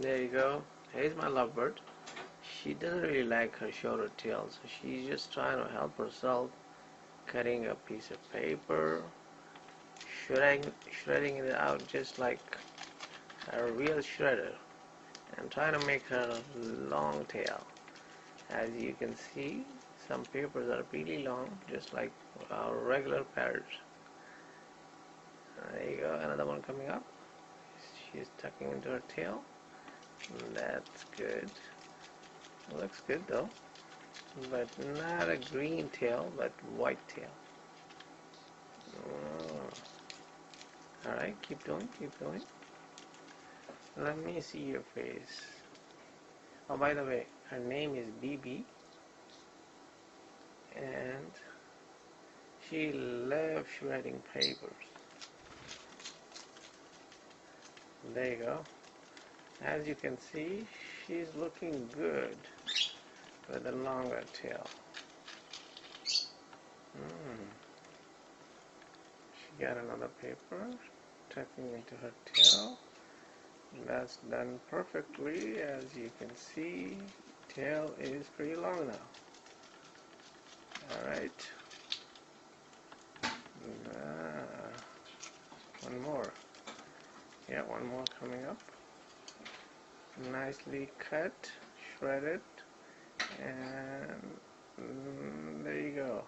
There you go. Here's my lovebird. She doesn't really like her shorter tail, so she's just trying to help herself, cutting a piece of paper, shredding it out just like a real shredder, and trying to make her long tail. As you can see, some papers are really long, just like our regular parrots. There you go, another one coming up. She's tucking into her tail. That's good. Looks good though, but not a green tail, but white tail. Alright, keep doing, keep doing. Let me see your face. Oh, by the way, her name is BB, and she loves shredding papers. There you go. As you can see, she's looking good with a longer tail. She got another paper, tucking into her tail. That's done perfectly. As you can see, tail is pretty long now. Alright. One more. Yeah, one more coming up. Nicely cut, shredded, and there you go.